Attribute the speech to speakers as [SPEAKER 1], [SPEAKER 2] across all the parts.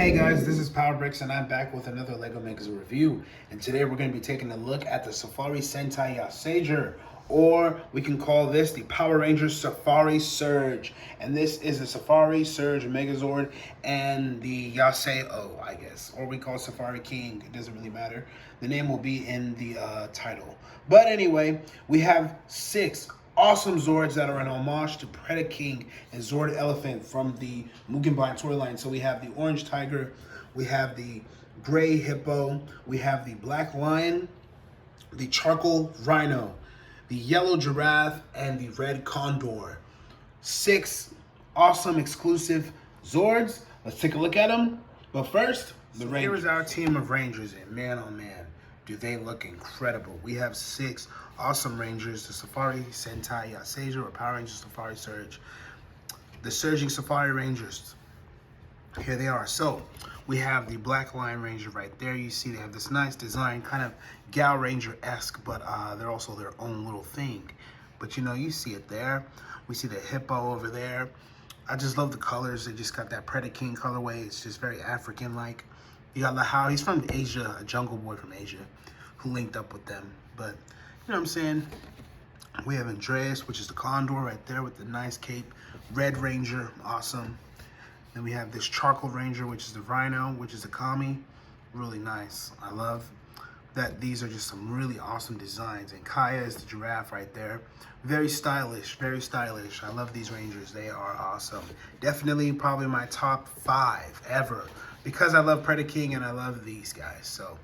[SPEAKER 1] Hey guys, this is Power Bricks and I'm back with another LEGO Megazord review. And today we're going to be taking a look at the Safari Sentai Yasager, or we can call this the Power Rangers Safari Surge. And this is the Safari Surge Megazord and the Yaseo, I guess, or we call it Safari King. It doesn't really matter. The name will be in the title. But anyway, we have 6 awesome Zords that are an homage to Predaking and Zord Elephant from the Mugen storyline. So we have the Orange Tiger, we have the Gray Hippo, we have the Black Lion, the Charcoal Rhino, the Yellow Giraffe, and the Red Condor. 6 awesome exclusive Zords. Let's take a look at them. But first, the Rangers. Here is our team of Rangers, and man oh man, do they look incredible. We have 6 awesome Rangers, the Safari Sentai Yasager, or Power Rangers Safari Surge. The Surging Safari Rangers. Here they are. So, we have the Black Lion Ranger right there. You see they have this nice design, kind of Gal Ranger-esque, but they're also their own little thing. But you know, you see it there. We see the Hippo over there. I just love the colors. They just got that Predaking colorway. It's just very African-like. You got Lahao. He's from Asia, a jungle boy from Asia, who linked up with them. But, you know what I'm saying? We have Andreas, which is the Condor right there with the nice cape. Red Ranger, awesome. Then we have this Charcoal Ranger, which is the Rhino, which is the Kami. Really nice. I love that these are just some really awesome designs. And Kaya is the Giraffe right there. Very stylish, very stylish. I love these Rangers. They are awesome. Definitely probably my top 5 ever, because I love Predaking and I love these guys. So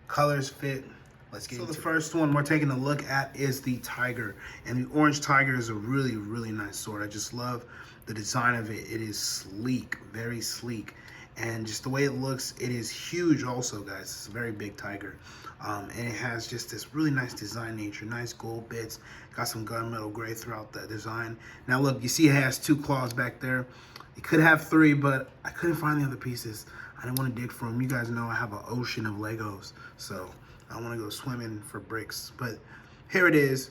[SPEAKER 1] colors fit. Let's get into it. So the first one we're taking a look at is the Tiger. And the Orange Tiger is a really, really nice sword. I just love the design of it. It is sleek, very sleek. And just the way it looks, it is huge also, guys. It's a very big tiger. And it has just this really nice design nature, nice gold bits. Got some gunmetal gray throughout the design. Now look, you see it has 2 claws back there. It could have 3, but I couldn't find the other pieces. I didn't want to dig for them. You guys know I have an ocean of Legos, so I want to go swimming for bricks. But here it is.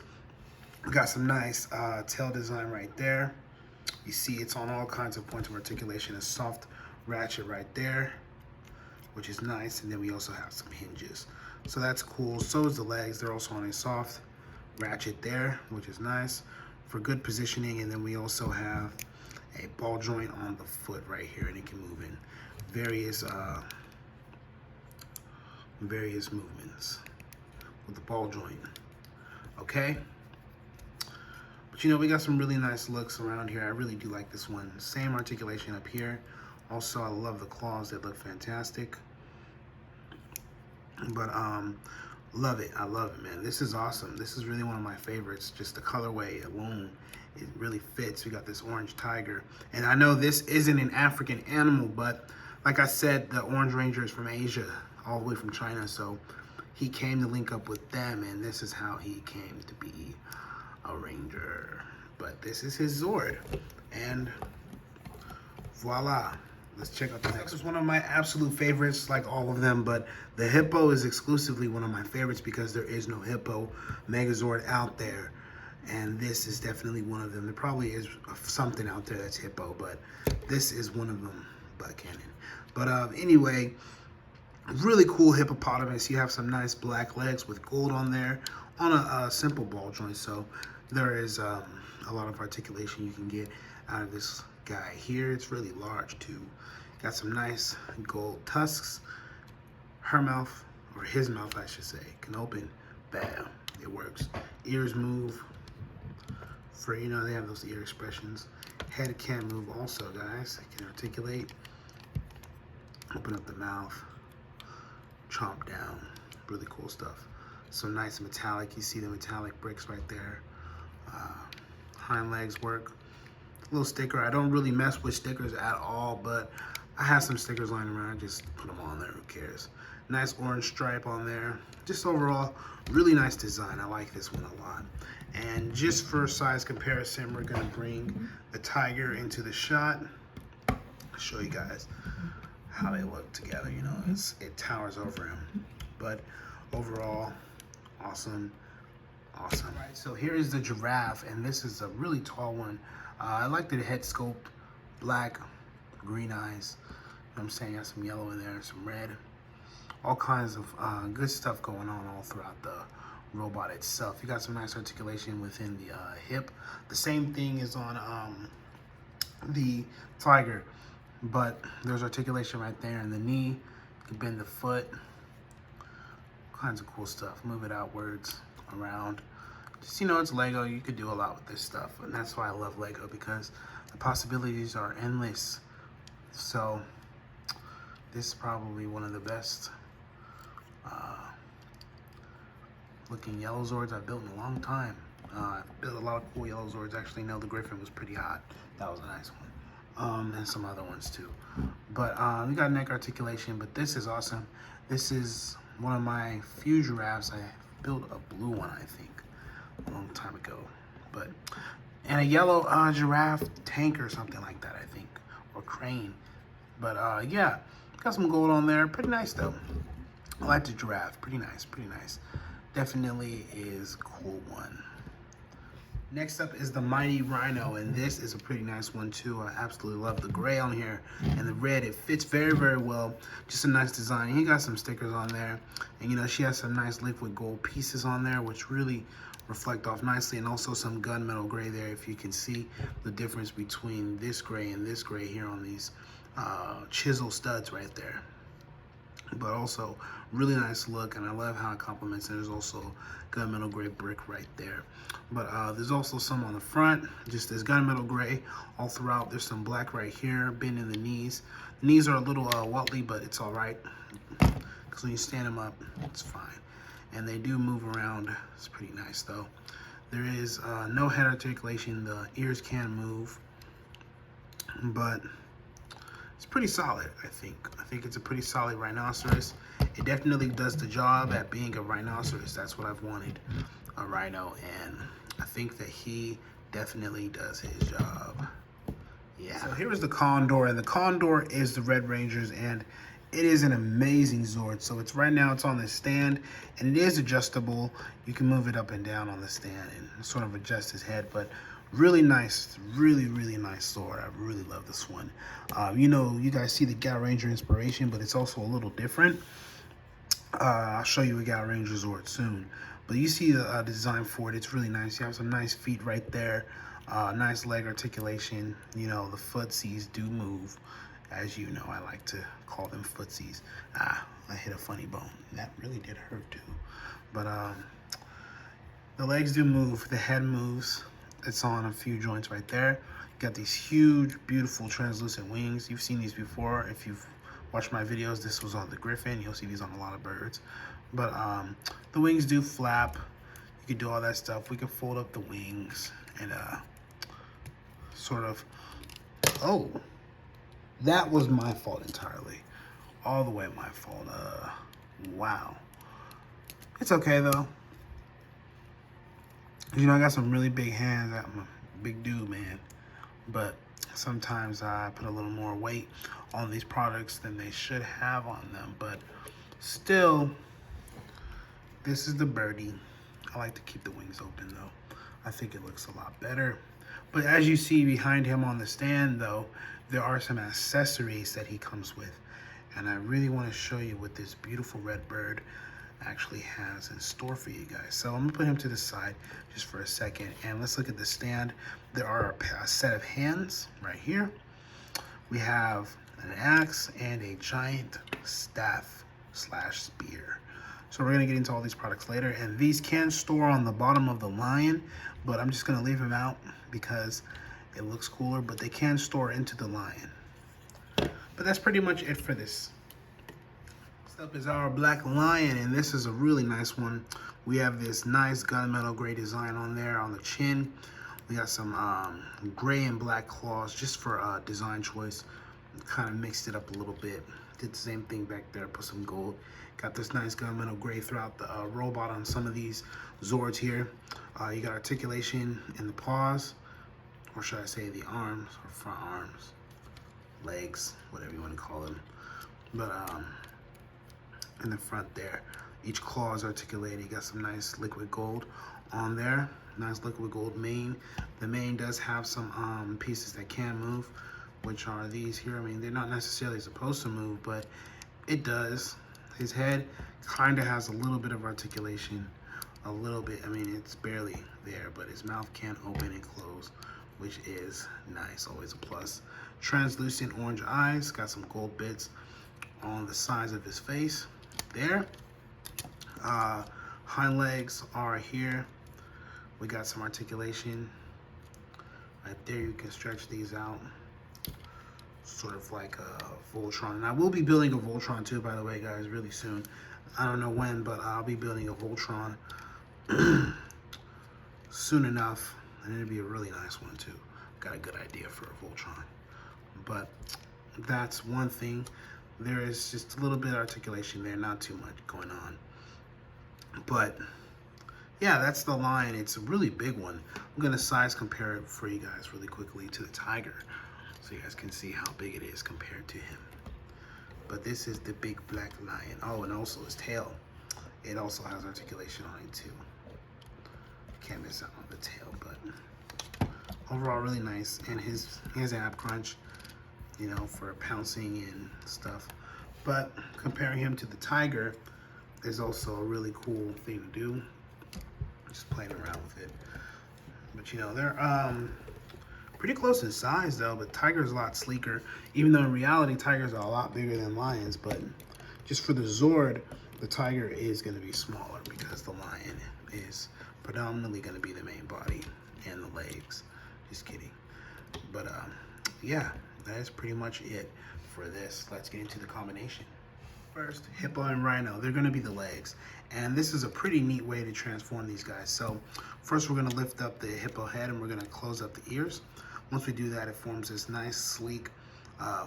[SPEAKER 1] We got some nice tail design right there. You see it's on all kinds of points of articulation. A soft ratchet right there, which is nice. And then we also have some hinges. So that's cool. So is the legs. They're also on a soft ratchet there, which is nice for good positioning. And then we also have a ball joint on the foot right here, and it can move in various movements with the ball joint. Okay, but you know, we got some really nice looks around here. I really do like this one. Same articulation up here. Also, I love the claws. They look fantastic. But love it. I love it, man. This is awesome. This is really one of my favorites. Just the colorway alone, it really fits. We got this Orange Tiger, and I know this isn't an African animal, but like I said, the Orange Ranger is from Asia, all the way from China, so he came to link up with them, and this is how he came to be a Ranger. But this is his Zord, and voila. Let's check out the next. This is one of my absolute favorites, like all of them, but the Hippo is exclusively one of my favorites because there is no Hippo Megazord out there. And this is definitely one of them. There probably is something out there that's Hippo, but this is one of them, butt cannon. But anyway, really cool hippopotamus. You have some nice black legs with gold on there on a simple ball joint. So there is a lot of articulation you can get out of this guy here. It's really large too. Got some nice gold tusks. Her mouth, or his mouth I should say, can open. Bam, it works. Ears move. For, you know, they have those ear expressions. Head can move also, guys. It can articulate. Open up the mouth. Chomp down. Really cool stuff. Some nice metallic. You see the metallic bricks right there. Hind legs work. Little sticker. I don't really mess with stickers at all, but I have some stickers lying around. I just put them on there. Who cares? Nice orange stripe on there. Just overall, really nice design. I like this one a lot. And just for size comparison, we're gonna bring the Tiger into the shot. I'll show you guys how they look together. You know, it towers over him. But overall, awesome, awesome. All right, so here is the Giraffe, and this is a really tall one. I like the head sculpt, black, green eyes. what I'm saying? Got some yellow in there, some red. All kinds of good stuff going on all throughout the robot itself. You got some nice articulation within the hip. The same thing is on the Tiger, but there's articulation right there in the knee. You can bend the foot. All kinds of cool stuff. Move it outwards, around. Just, you know, it's Lego. You could do a lot with this stuff, and that's why I love Lego, because the possibilities are endless. So this is probably one of the best looking yellow Zords I've built in a long time. I built a lot of cool yellow Zords. Actually, no, the Griffin was pretty hot. That was a nice one. And some other ones too. But we got neck articulation, but this is awesome. This is one of my few giraffes. I built a blue one, I think, a long time ago. But, and a yellow giraffe tank or something like that, I think, or crane. But yeah, got some gold on there. Pretty nice though. I like the giraffe. Pretty nice, pretty nice. Definitely is a cool one. Next up is the Mighty Rhino, and this is a pretty nice one too. I absolutely love the gray on here and the red. It fits very, very well. Just a nice design. He got some stickers on there, and you know, she has some nice liquid gold pieces on there, which really reflect off nicely, and also some gunmetal gray there, if you can see the difference between this gray and this gray here on these chisel studs right there. But also really nice look, and I love how it complements. There's also gunmetal gray brick right there. But there's also some on the front, just this gunmetal gray all throughout. There's some black right here, bending the knees. The knees are a little wobbly, but it's all right, because when you stand them up, it's fine. And they do move around. It's pretty nice though. There is no head articulation. The ears can move, but it's pretty solid, I think. I think it's a pretty solid rhinoceros. It definitely does the job at being a rhinoceros. That's what I've wanted, a rhino, and I think that he definitely does his job. Yeah. So here is the Condor, and the Condor is the Red Rangers, and it is an amazing Zord. So it's right now, it's on the stand, and it is adjustable. You can move it up and down on the stand and sort of adjust his head, but really nice, really, really nice Zord. I really love this one. You know, you guys see the Gal Ranger inspiration, but it's also a little different. I'll show you a Gal Ranger Zord soon. But you see the design for it. It's really nice. You have some nice feet right there. Nice leg articulation. You know, the footsies do move. As you know, I like to call them footsies. I hit a funny bone. That really did hurt too. But the legs do move. The head moves. It's on a few joints right there. Got these huge, beautiful, translucent wings. You've seen these before. If you've watched my videos, this was on the Griffin. You'll see these on a lot of birds. But the wings do flap. You can do all that stuff. We can fold up the wings and sort of, oh, that was my fault entirely. All the way my fault. Wow. It's okay though. You know, I got some really big hands. I'm a big dude, man. But sometimes I put a little more weight on these products than they should have on them. But still, this is the birdie. I like to keep the wings open though. I think it looks a lot better. But as you see behind him on the stand though, there are some accessories that he comes with. And I really want to show you what this beautiful red bird actually has in store for you guys. So I'm gonna put him to the side just for a second, and let's look at the stand. There are a set of hands right here. We have an axe and a giant staff slash spear. So we're gonna get into all these products later, and these can store on the bottom of the lion, but I'm just gonna leave them out because it looks cooler, but they can store into the lion. But that's pretty much it for this. Next up is our black lion, and this is a really nice one. We have this nice gunmetal gray design on there on the chin. We got some gray and black claws just for design choice. Kind of mixed it up a little bit. Did the same thing back there, put some gold. Got this nice gunmetal gray throughout the robot on some of these Zords here. You got articulation in the paws, or should I say the arms, or front arms, legs, whatever you want to call them. But in the front there, each claw is articulated. You got some nice liquid gold on there. Nice liquid gold mane. The mane does have some pieces that can move, which are these here. I mean, they're not necessarily supposed to move, but it does. His head kind of has a little bit of articulation, a little bit. I mean, it's barely there, but his mouth can open and close, which is nice, always a plus. Translucent orange eyes, got some gold bits on the sides of his face there. Hind legs are here. We got some articulation right there. You can stretch these out, sort of like a Voltron. And I will be building a Voltron too, by the way, guys, really soon. I don't know when, but I'll be building a Voltron soon enough, and it'll be a really nice one too. Got a good idea for a Voltron. But that's one thing. There is just a little bit of articulation there, not too much going on. But yeah, that's the line. It's a really big one. I'm gonna size compare it for you guys really quickly to the tiger, so you guys can see how big it is compared to him. But this is the big black lion. Oh, and also his tail. It also has articulation on it too. Can't miss out on the tail, but overall really nice. And he has an ab crunch, you know, for pouncing and stuff. But comparing him to the tiger is also a really cool thing to do. Just playing around with it. But you know, they're pretty close in size though, but tiger's a lot sleeker, even though in reality tigers are a lot bigger than lions. But just for the Zord, the tiger is going to be smaller because the lion is predominantly going to be the main body and the legs. Just kidding. But yeah, that is pretty much it for this. Let's get into the combination. First, hippo and rhino, they're gonna be the legs. And this is a pretty neat way to transform these guys. So first we're gonna lift up the hippo head and we're gonna close up the ears. Once we do that, it forms this nice, sleek,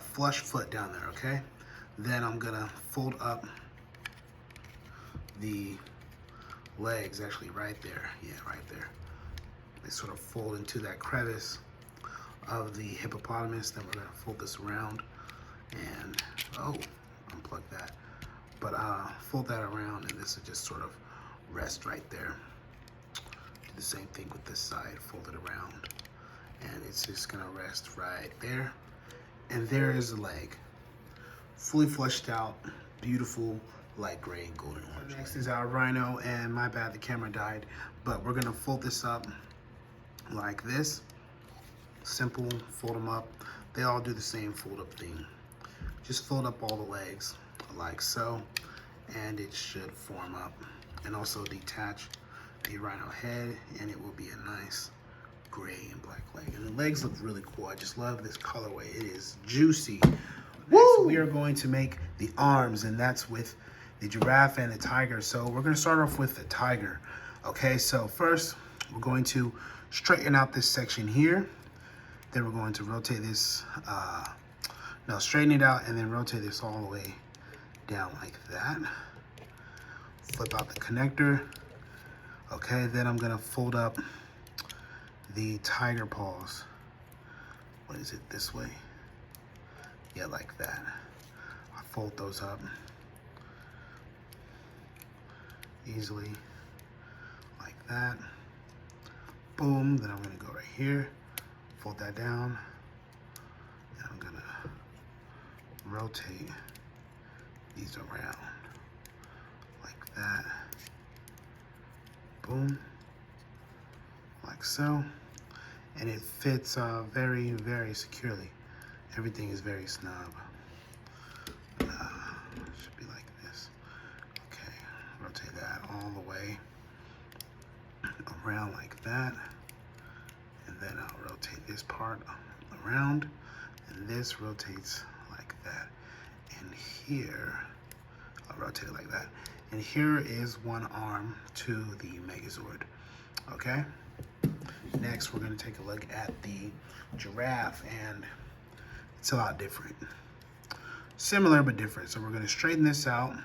[SPEAKER 1] flush foot down there, okay? Then I'm gonna fold up the legs, actually right there. Yeah, right there. They sort of fold into that crevice of the hippopotamus. Then we're gonna fold this around and, oh, unplug that. But fold that around and this will just sort of rest right there. Do the same thing with this side, fold it around. And it's just gonna rest right there. And there is the leg. Fully fleshed out, beautiful, light gray and golden orange. Next is our rhino, and my bad, the camera died. But we're gonna fold this up like this. Simple, fold them up. They all do the same fold up thing. Just fold up all the legs like so, and it should form up. And also detach the rhino head, and it will be a nice gray and black leg. And the legs look really cool. I just love this colorway. It is juicy. Next, we are going to make the arms, and that's with the giraffe and the tiger. So we're going to start off with the tiger. Okay, so first we're going to straighten out this section here. Then we're going to rotate this, straighten it out and then rotate this all the way down like that. Flip out the connector. Okay, then I'm gonna fold up the tiger paws. What is it, this way? Yeah, like that. I fold those up easily, like that. Boom, then I'm gonna go right here, fold that down, and I'm gonna rotate these around like that. Boom, like so. And it fits very, very securely. Everything is very snug. Should be like this. Okay, rotate that all the way around like that. And then I'll rotate this part around, and this rotates like that. And here, I'll rotate it like that. And here is one arm to the Megazord, okay? Next, we're gonna take a look at the giraffe, and it's a lot different. Similar, but different. So we're gonna straighten this out,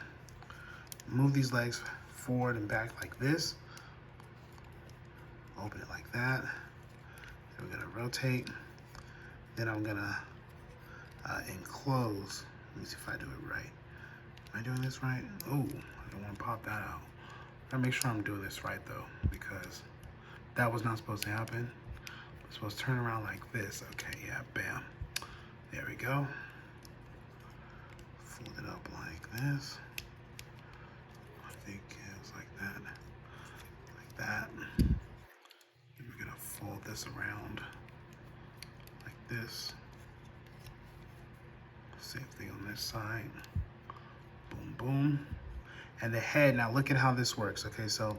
[SPEAKER 1] move these legs forward and back like this, open it like that. Then we're gonna rotate. Then I'm gonna enclose. Let me see if I do it right. Am I doing this right? Oh, I don't wanna pop that out. Gotta make sure I'm doing this right though, because that was not supposed to happen. I'm supposed to turn around like this. Okay, yeah, bam. There we go. Fold it up like this. I think it was like that. Like that. And we're gonna fold this around like this. Same thing on this side. Boom, boom. And the head, now look at how this works. Okay, so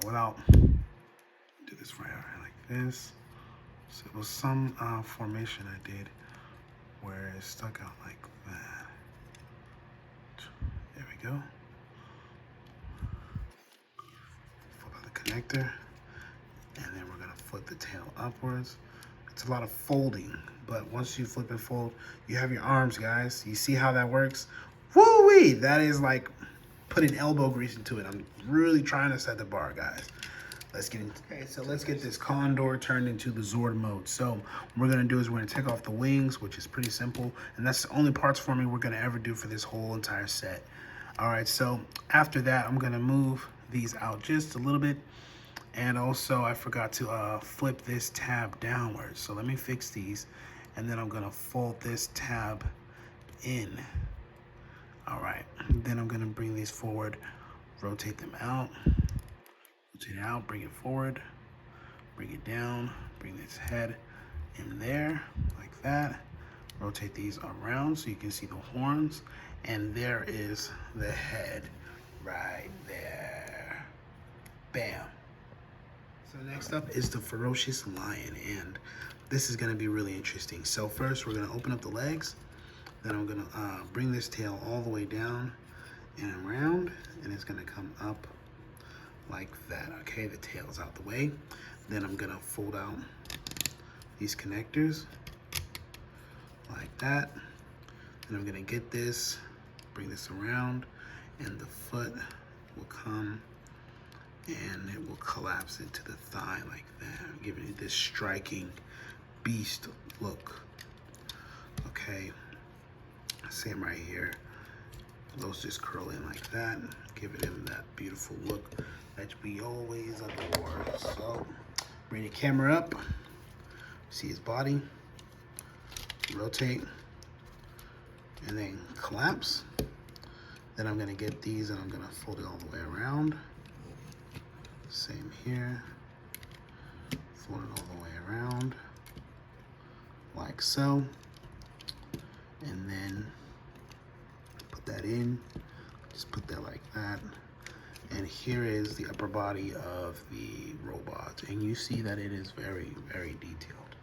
[SPEAKER 1] without, do this right like this. So it was some formation I did where it stuck out like that. There we go. Flip out the connector, and then we're gonna flip the tail upwards. It's a lot of folding, but once you flip and fold, you have your arms, guys. You see how that works? Woo-wee! That is like putting elbow grease into it. I'm really trying to set the bar, guys. Let's get into it. Okay, so let's get this Condor turned into the Zord mode. So what we're gonna do is we're gonna take off the wings, which is pretty simple, and that's the only parts forming we're gonna ever do for this whole entire set. All right, so after that, I'm gonna move these out just a little bit. And also I forgot to flip this tab downwards. So let me fix these, and then I'm gonna fold this tab in. All right, then I'm gonna bring these forward, rotate them out, rotate it out, bring it forward, bring it down, bring this head in there, like that. Rotate these around so you can see the horns, and there is the head right there. Bam. So next up is the ferocious lion, and this is gonna be really interesting. So first we're gonna open up the legs, then I'm gonna bring this tail all the way down and around, and it's gonna come up like that. Okay, the tail's out the way. Then I'm gonna fold out these connectors like that. And I'm gonna get this, bring this around, and the foot will come and it will collapse into the thigh like that, giving it this striking beast look. Okay, same right here. Those just curl in like that, give it that beautiful look that we always adore. So bring the camera up, see his body, rotate, and then collapse. Then I'm gonna get these and I'm gonna fold it all the way around. Same here, fold it all the way around, like so. And then put that in, just put that like that. And here is the upper body of the robot. And you see that it is very, very detailed.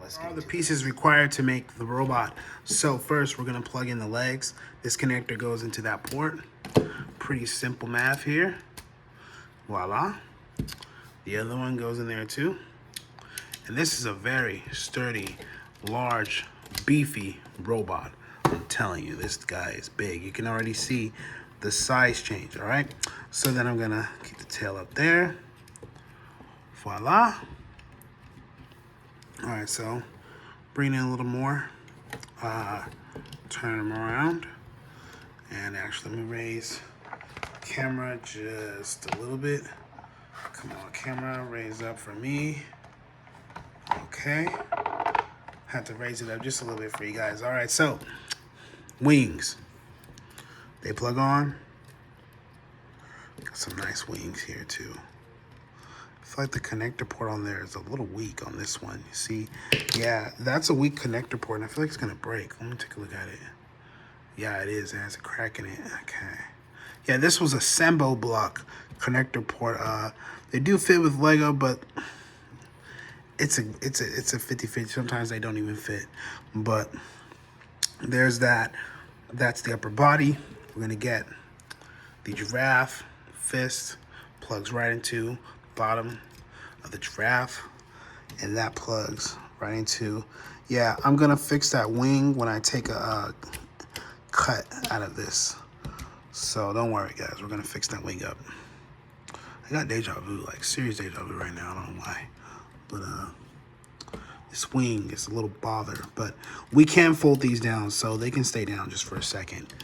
[SPEAKER 1] Let's get all the pieces required to make the robot. So first we're gonna plug in the legs. This connector goes into that port. Pretty simple math here. Voila. The other one goes in there too. And this is a very sturdy, large, beefy robot. I'm telling you, this guy is big. You can already see the size change, all right? So then I'm gonna keep the tail up there. Voila. All right, so bring in a little more, turn them around. And actually, let me raise camera just a little bit. Come on, camera, raise up for me. Okay. Had to raise it up just a little bit for you guys. All right, so wings. They plug on. Got some nice wings here too. I feel like the connector port on there is a little weak on this one. You see? Yeah, that's a weak connector port, and I feel like it's gonna break. Let me take a look at it. Yeah, it is. It has a crack in it. Okay. Yeah, this was a Sembo block connector port. They do fit with Lego, but it's a 50-50. Sometimes they don't even fit. But there's that. That's the upper body. We're gonna get the giraffe fist, plugs right into bottom of the giraffe, and that plugs right into, yeah, I'm gonna fix that wing when I take a cut out of this. So don't worry, guys, we're gonna fix that wing up. I got deja vu, like serious deja vu right now, I don't know why. But this wing is a little bother, but we can fold these down so they can stay down just for a second.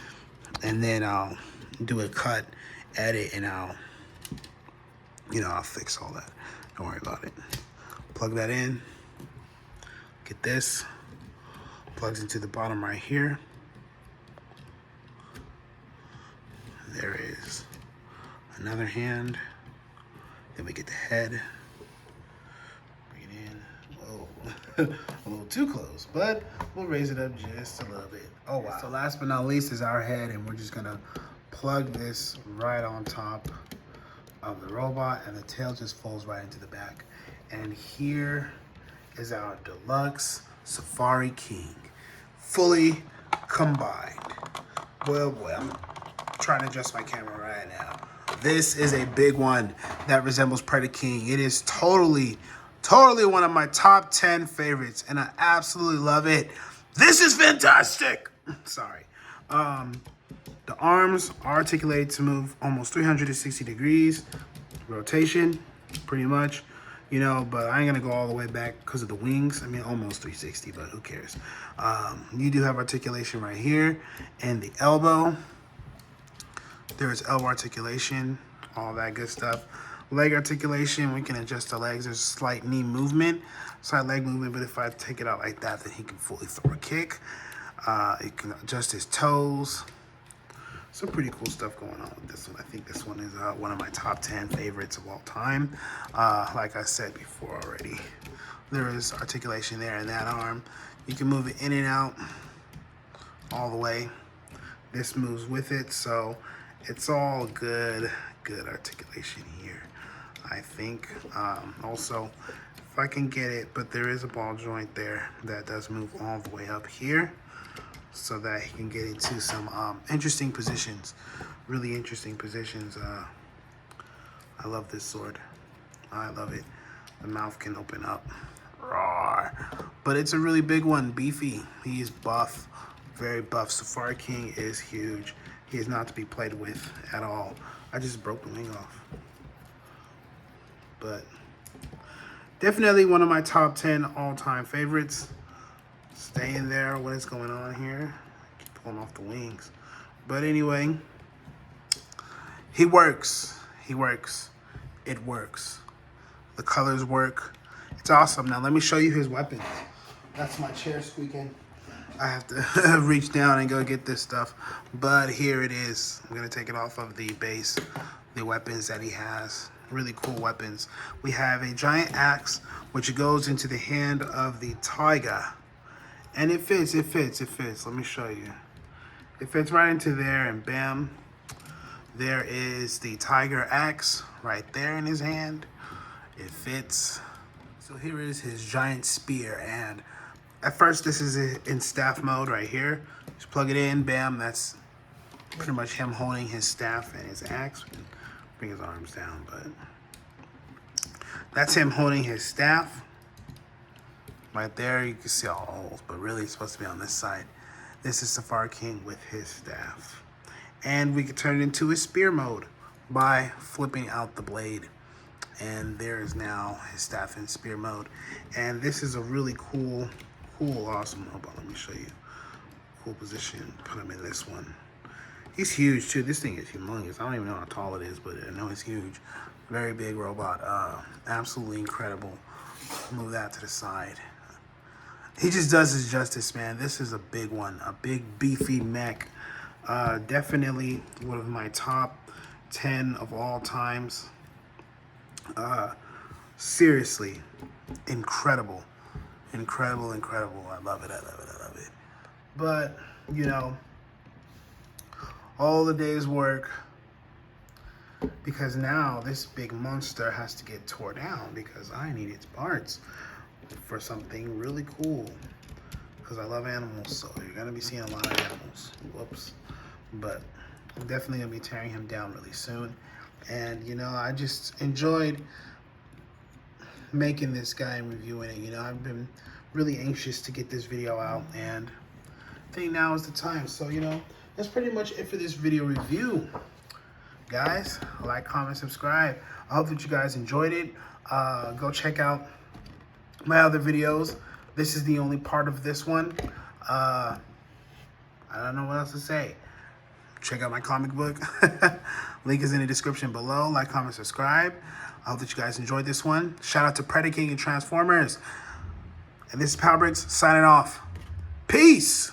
[SPEAKER 1] And then I'll do a cut, edit, and I'll fix all that. Don't worry about it. Plug that in, get this, Plugs into the bottom right here. There is another hand. Then we get the head. Bring it in. Whoa, a little too close, but we'll raise it up just a little bit. Oh wow. So last but not least is our head, and we're just gonna plug this right on top of the robot, and the tail just folds right into the back. And here is our deluxe Safari King, fully combined. Well, boy, I'm trying to adjust my camera right now. This is a big one that resembles Predaking. It is totally one of my top 10 favorites, and I absolutely love it. This is fantastic. Sorry. The arms are articulated to move almost 360 degrees rotation, pretty much, you know, but I ain't gonna go all the way back because of the wings. I mean, almost 360, but who cares? You do have articulation right here, and the elbow. There's elbow articulation, all that good stuff. Leg articulation, we can adjust the legs. There's slight knee movement, slight leg movement, but if I take it out like that, then he can fully throw a kick. You can adjust his toes. Some pretty cool stuff going on with this one. I think this one is one of my top 10 favorites of all time. Like I said before already, there is articulation there in that arm. You can move it in and out all the way. This moves with it, so it's all good articulation here, I think. Also, if I can get it, but there is a ball joint there that does move all the way up here, so that he can get into some interesting positions, really interesting positions. I love this sword. I love it. The mouth can open up. Roar. But it's a really big one, beefy. He is buff, very buff. Safari King is huge. He is not to be played with at all. I just broke the wing off. But definitely one of my top 10 all-time favorites. Stay in there. What is going on here? Keep pulling off the wings. But anyway, he works. He works. It works. The colors work. It's awesome. Now let me show you his weapons. That's my chair squeaking. I have to reach down and go get this stuff. But here it is. I'm going to take it off of the base. The weapons that he has. Really cool weapons. We have a giant axe, which goes into the hand of the tiger. And it fits. Let me show you. It fits right into there, and bam. There is the tiger axe right there in his hand. It fits. So here is his giant spear, and at first this is in staff mode right here. Just plug it in, bam, that's pretty much him holding his staff and his axe. Bring his arms down, but that's him holding his staff. Right there, you can see all the holes, but really it's supposed to be on this side. This is Safari King with his staff. And we can turn it into his spear mode by flipping out the blade. And there is now his staff in spear mode. And this is a really cool, awesome robot. Let me show you. Cool position. Put him in this one. He's huge too. This thing is humongous. I don't even know how tall it is, but I know it's huge. Very big robot. Absolutely incredible. Move that to the side. He just does his justice, man. This is a big one. A big, beefy mech. Definitely one of my top 10 of all times. Seriously, incredible. Incredible. I love it. But, you know, all the day's work, because now this big monster has to get tore down because I need its parts for something really cool, because I love animals, so you're gonna be seeing a lot of animals. Whoops. But I'm definitely gonna be tearing him down really soon. And you know, I just enjoyed making this guy and reviewing it. You know, I've been really anxious to get this video out, and I think now is the time. So, you know, that's pretty much it for this video review. Guys, like, comment, subscribe. I hope that you guys enjoyed it. Go check out my other videos. This is the only part of this one. I don't know what else to say. Check out my comic book. Link is in the description below. Like, comment, subscribe. I hope that you guys enjoyed this one. Shout out to Predaking and Transformers. And this is Power Bricks signing off. Peace.